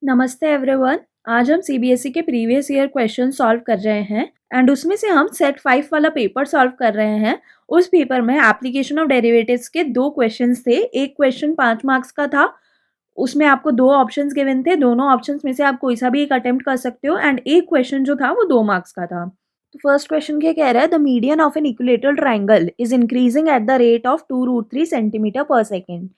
नमस्ते एवरीवन। आज हम सीबीएसई के प्रीवियस ईयर क्वेश्चन सॉल्व कर रहे हैं एंड उसमें से हम सेट 5 वाला पेपर सॉल्व कर रहे हैं। उस पेपर में एप्लीकेशन ऑफ डेरिवेटिव्स के 2 क्वेश्चंस थे। एक क्वेश्चन 5 मार्क्स का था, उसमें आपको 2 ऑप्शंस गिवन थे। दोनों ऑप्शंस में से आप कोई सा भी एक अटेम्प्ट कर सकते हो एंड एक क्वेश्चन जो था वो 2 मार्क्स का था। तो फर्स्ट क्वेश्चन क्या कह रहा है, the median of an equilateral triangle is increasing at the rate of 2√3 centimetre पर सेकेंड।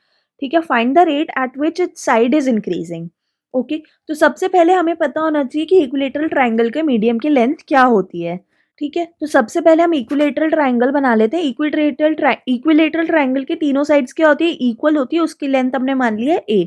ठीक है, find the rate at which it's side is increasing. Okay, तो सबसे पहले हमें पता होना चाहिए कि इक्विलेटरल ट्राइंगल के मीडियम की लेंथ क्या होती है। ठीक है, तो सबसे पहले हम इक्विलेटरल ट्राइंगल बना लेते हैं। इक्विलेटरल ट्राइंगल के तीनों साइड्स क्या होती है, इक्वल होती है। उसकी लेंथ हमने मान ली है ए।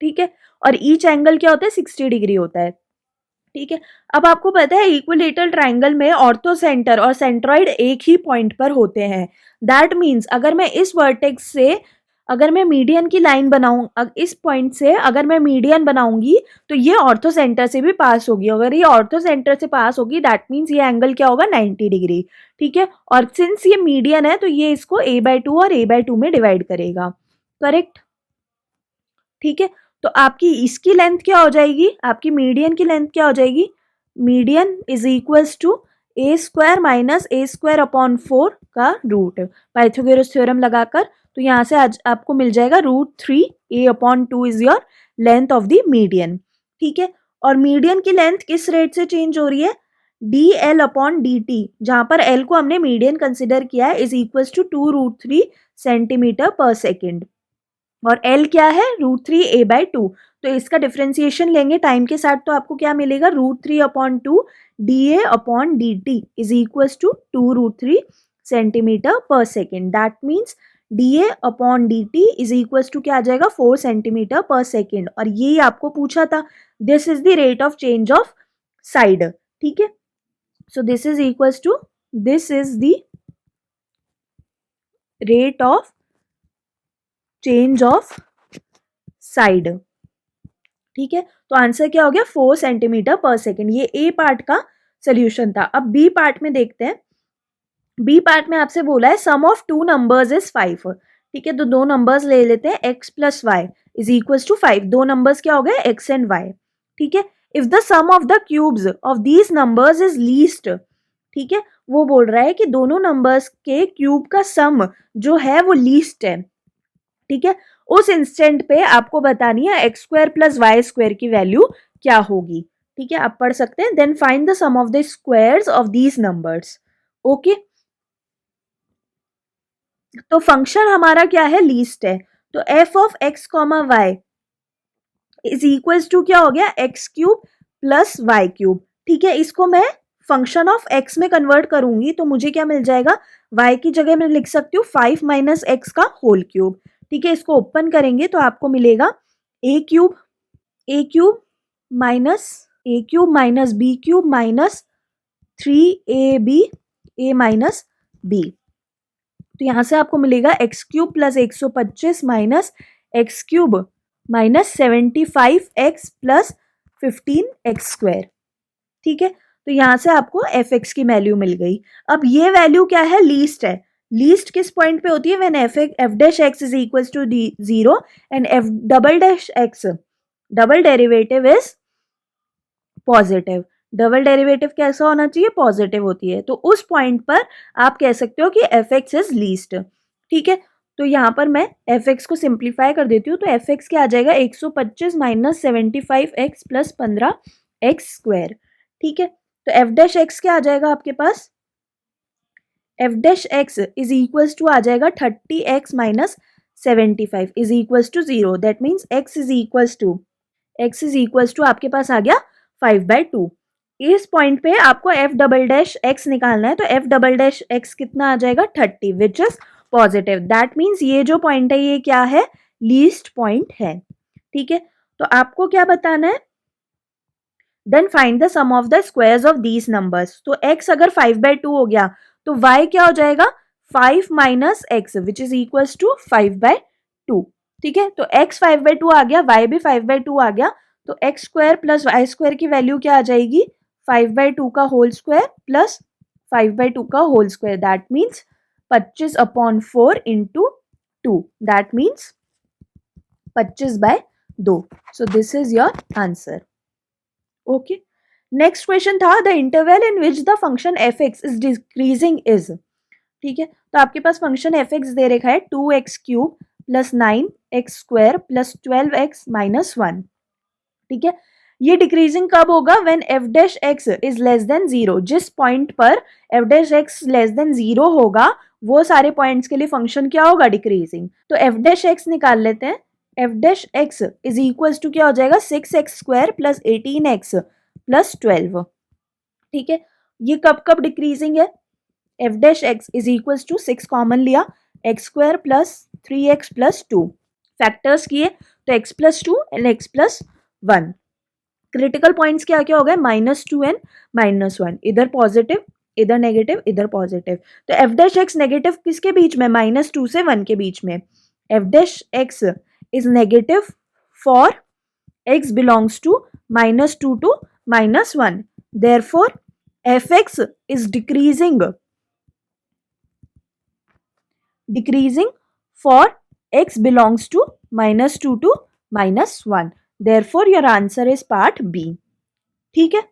ठीक है, और ईच एंगल क्या होता है, 60 डिग्री होता है। ठीक है, अब आपको पता है इक्विलेटरल ट्राइंगल में ऑर्थो सेंटर और सेंट्रॉइड एक ही पॉइंट पर होते हैं। दैट मीन्स अगर मैं इस वर्टेक्स से अगर मैं मीडियन की लाइन बनाऊं, इस पॉइंट से अगर मैं मीडियन बनाऊंगी तो ये ऑर्थो सेंटर से भी पास होगी। अगर ये ऑर्थो सेंटर से पास होगी दैट मीन्स ये एंगल क्या होगा, 90 डिग्री। ठीक है, और सिंस ये मीडियन है तो ये इसको a/2 और a/2 में डिवाइड करेगा। करेक्ट। ठीक है, तो आपकी इसकी लेंथ क्या हो जाएगी, आपकी मीडियन की लेंथ क्या हो जाएगी, median is equals to a² minus a² upon 4 का रूट। पाइथागोरस थ्योरम लगाकर तो यहाँ से आज आपको मिल जाएगा √3 a/2 is your length of the median. ठीक है, और मीडियन की लेंथ किस रेट से चेंज हो रही है, dl/dt, जहां पर l को हमने मीडियन कंसिडर किया है, इज इक्वल्स टू 2√3 सेंटीमीटर पर सेकेंड। और L क्या है, √3 a/2। तो इसका डिफ्रेंसिएशन लेंगे टाइम के साथ तो आपको क्या मिलेगा, √3/2 dA/dt is equals to 2√3 centimetre पर second. That means dA/dt is equals to क्या आ जाएगा, 4 सेंटीमीटर पर सेकेंड। और यही आपको पूछा था, this is the rate of change of side. ठीक है, so this is equals to this is the rate of change of side. ठीक है, तो आंसर क्या हो गया, 4 सेंटीमीटर पर सेकेंड। ये ए पार्ट का सोल्यूशन था। अब बी पार्ट में देखते हैं। बी पार्ट में आपसे बोला है सम ऑफ 2 नंबर्स इज 5। ठीक है, तो 2 नंबर्स ले लेते हैं, x plus Y is equals to 5। 2 numbers क्या हो गए, x एंड y। ठीक है, if the sum of the cubes of these numbers is least. ठीक है, वो बोल रहा है कि दोनों नंबर्स के क्यूब का सम जो है वो लीस्ट है। ठीक है, उस इंस्टेंट पे आपको बतानी है x² प्लस y² की वैल्यू क्या होगी। ठीक है, आप पढ़ सकते हैं, then find the sum of the squares of these numbers. Okay, तो फंक्शन हमारा क्या है, लीस्ट है। तो f of x, y is equals to क्या हो गया, x³ प्लस y³। ठीक है, इसको मैं फंक्शन ऑफ x में कन्वर्ट करूंगी तो मुझे क्या मिल जाएगा, y की जगह मैं लिख सकती हूँ 5 माइनस x का होल क्यूब। ठीक है, इसको ओपन करेंगे तो आपको मिलेगा a³ minus b³ minus 3ab a minus b। तो यहां से आपको मिलेगा x³ plus 125 minus x³ minus 75x plus 15x²। ठीक है, तो यहां से आपको fx की वैल्यू मिल गई। अब ये वैल्यू क्या है, लीस्ट है। लीस्ट किस पॉइंट पे होती है, when f'(x) is equals to 0 and f'(x) double derivative is positive. Double derivative कैसा होना चाहिए, पॉजिटिव होती है। तो उस पॉइंट पर आप कह सकते हो कि fx इज लीस्ट। ठीक है, तो यहाँ पर मैं fx को सिंप्लीफाई कर देती हूँ तो fx क्या आ जाएगा, 125 माइनस 75x प्लस 15x²। ठीक है, तो f'(x) क्या आ जाएगा आपके पास, f'(x) इज इक्वल्स टू आ जाएगा 30x minus 75 is equals to 0। That means x is equals to आपके पास आ गया 5/2। इस पॉइंट पे आपको f'(x) निकालना है तो f'(x) कितना आ जाएगा, 30 which is positive. That means ये जो पॉइंट है ये क्या है, लीस्ट पॉइंट है। ठीक है, तो आपको क्या बताना है, then find the sum of the squares of these numbers. तो x अगर 5/2 हो गया तो y क्या हो जाएगा, 5 minus x which is equals to 5/2। ठीक है, तो x 5/2 आ गया, y भी 5/2 आ गया, तो x² प्लस y² की वैल्यू क्या आ जाएगी, 5/2 का होल स्क्वायर प्लस 5/2 का whole square. That means 25/4 into 2, that means 25/2। 2. So this is your answer. Okay. Next question था the interval in which the function F X is decreasing is. ठीक है, तो आपके पास फंक्शन एफ एक्स दे रखा है 2x³ plus 9x² plus 12x minus 1. ठीक है, ये डिक्रीजिंग कब होगा? When F dash X is less than 0. जिस पॉइंट पर F dash x less than 0 होगा वो सारे पॉइंट्स के लिए फंक्शन क्या होगा? डिक्रीजिंग. तो एफ डैश एक्स निकाल लेते हैं. F dash X is equal to क्या हो जाएगा? 6x² plus 18x plus 12. ठीक है, ये कब कब डिक्रीजिंग है? F dash X is equal to 6 common लिया, x² plus 3x plus 2 factors किए तो x plus 2 and x plus 1. Critical points क्या क्या हो गए? -2 एंड -1. इधर पॉजिटिव इधर नेगेटिव इधर पॉजिटिव. तो एफ डैश एक्स नेगेटिव किसके बीच में? -2 से 1 के बीच में. F dash X is negative for x belongs to -2 to -1. Therefore, fx is decreasing for x belongs to -2 to -1. Therefore, your answer is part B. ठीक है.